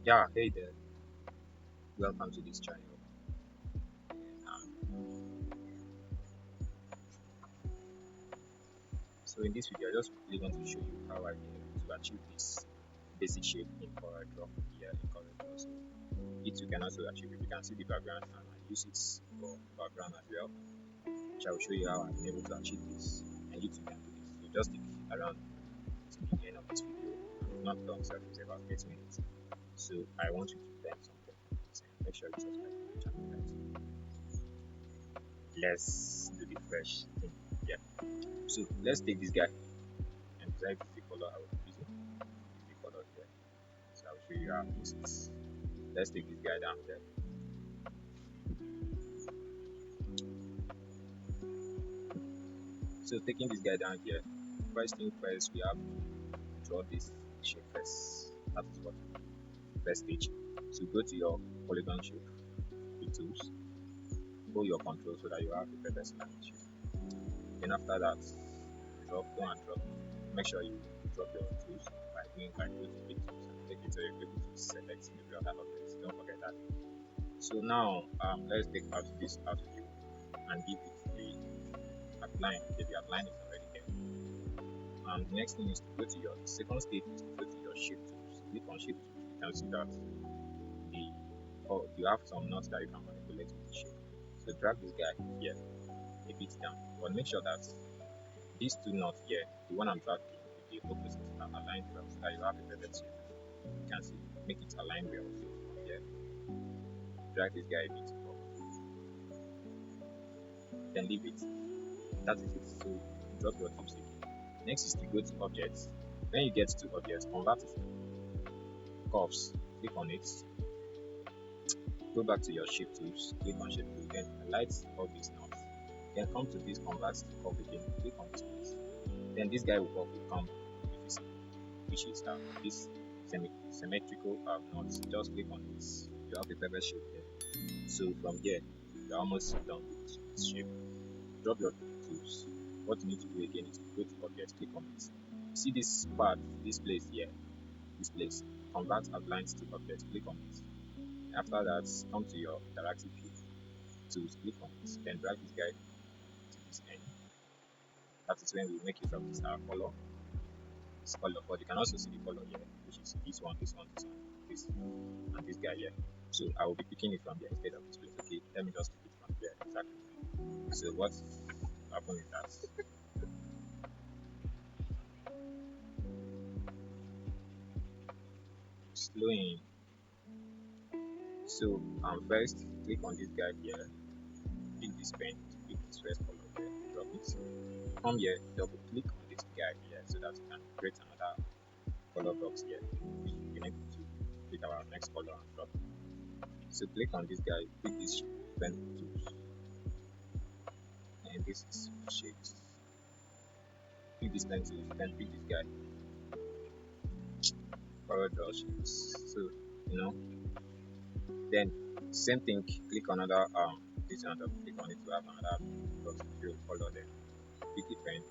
Yeah, hey there. Welcome to this channel. Um, so in this video, I just quickly want to show you how I been able to achieve this basic shape in CorelDRAW here in CorelDRAW. So it you can also achieve it. You can see the background and I use it for background as well, which I will show you how I've been able to achieve this. And you too can do this. So just stick around to the end of this video. And not long, so it's about 30 minutes. So I want you to learn something. So make sure you subscribe to the channel, guys. Let's do the fresh thing. Yeah. So let's take this guy and decide the color I will be using. The color here. So I'll show you how this is. Let's take this guy down there. So taking this guy down here, first thing first, we have to draw this shape first. That is what first stage. So go to your polygon shape, the tools, hold your control so that you have the perfect line shape. Then after that, go and drop. Make sure you drop your tools by doing by go to the tools and take it so you're able to select the other objects. Don't forget that. So now let's take out this out view and give it the outline. Okay, the outline is already there. And the next thing is to go to your second stage is to go to your shape tools. Click on shape tools. You can see that you have some knots that you can manipulate with the shape. So drag this guy here a bit down. But make sure that these two knots here, the one I'm dragging with the opposite are aligned well so that you have a perfect shape. You can see make it align well. So from here, drag this guy a bit up, then leave it. That is it. So drop your tools again. Next is to go to objects. When you get to objects, convert it to curves. Click on it. Go back to your shape tools. Click on shape tool. Then highlight all these knots. Then come to this convert to curve again. Click on this place. Then this guy will come visible, which is this symmetrical knots. Just click on this. You have a perfect shape here. So from here, you're almost done with this shape. Drop your tools. What you need to do again is to go to object, click on it. See this part, this place here, this place. Convert outlines to object, click on it. After that, come to your interactive view tools, click on it, then drag this guy to this end. That is when we make use of this color. This color, but you can also see the color here, which is this one, this one, this one, this, and this guy here. So I will be picking it from here instead of this place. Okay, let me just pick it from here exactly. So what happened is that slowing. So first click on this guy here, pick this pen to pick this first color here, drop it. Come here, double click on this guy here so that you can create another color box here. We need to pick our next color and drop it. So click on this guy, pick this pen tools, and this is shapes. Pick this pen tools, then pick this guy, CorelDRAW shapes. So then same thing, click on another this and click on it to have another box to fill color then pick a pen,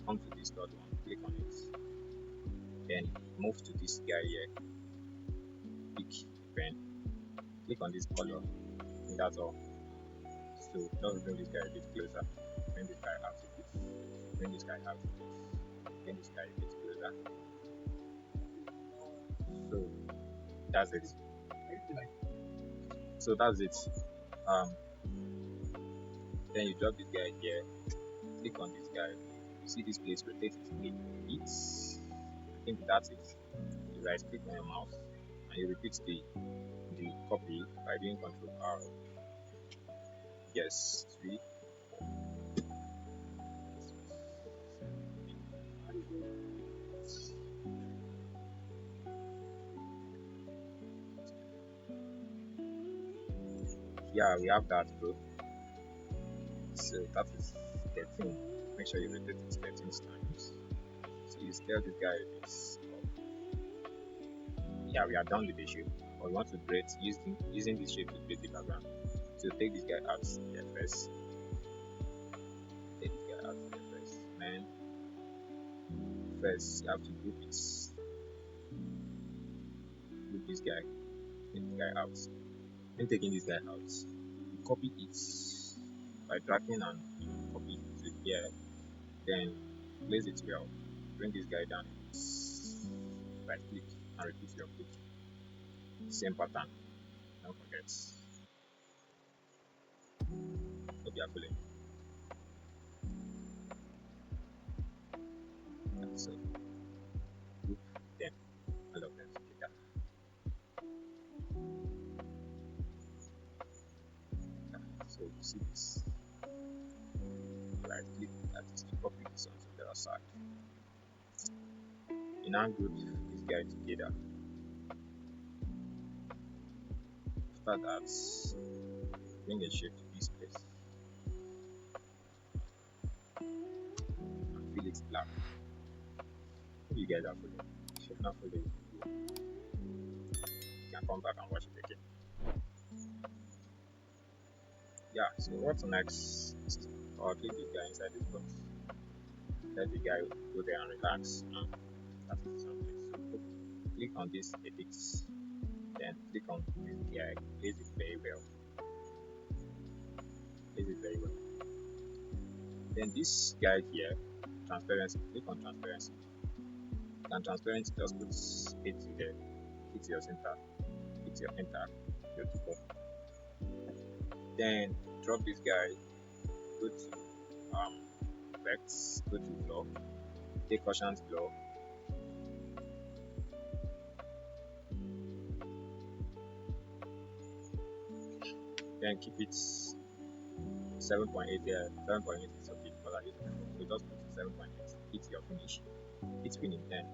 come to this third one, click on it, then move to this guy here, pick a pen, click on this color, and that's all. So just bring this guy a bit closer, bring this guy out a bit, bring this guy out a bit, bring this guy a bit closer. So that's it. So that's it. Um then you drop this guy here, click on this guy, you see this place, rotate it a bit. I think that's it. You right click on your mouse and you repeat the copy by doing Control R. Yes, 3. Yeah, we have that, bro. So that is 13. Make sure you repeat it 13 times. So you tell this guy this. Yeah, we are done with the shape. But we want to create using this shape to create the background. So take this guy out here first. Take this guy out here first. Man, first you have to group it. Group this guy. take this guy out. When taking this guy out, you copy it by dragging and copy it to here. Then place it well. Bring this guy down. Right click and repeat your click. Same pattern. Don't forget. Hope you are following. So group them. All of them together. So you see this. Right click that is to copy this onto the other side. You now group this guy together. After that, bring a shape to this place and fill it black. Hope you guys are following. If you're not following, you can come back and watch it again. Yeah, so what's next? I'll click this guy inside this box. Let the guy go there and relax. That is something. So click on this edit, then click on this guy, place it very well. Place it very well. Then this guy here, transparency, click on transparency. And transparency, just put 80 there. Hit your center, hit your enter, your keyboard. Then drop this guy, go to effects, go to blur, take Ocean's blur. Then keep it 7.8 there. 7.8 is okay because I use it before. So just put it 7.8. Hit your finish. Hit finish then.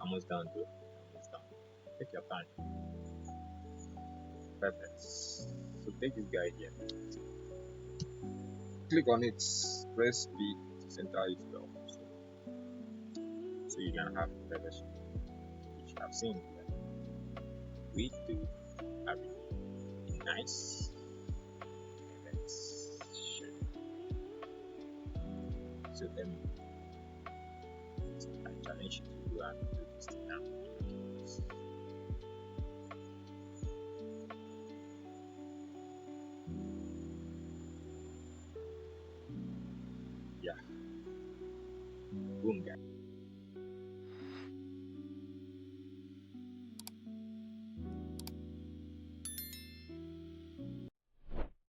Almost done, bro. Almost done. Take your time. Perfect. So take this guy here. Click on it. Press B to center it well. So you can have the version which you have seen here. We do have it nice. Let's show you. So then I challenge you to go and do this thing now. Yeah. Boom, guys.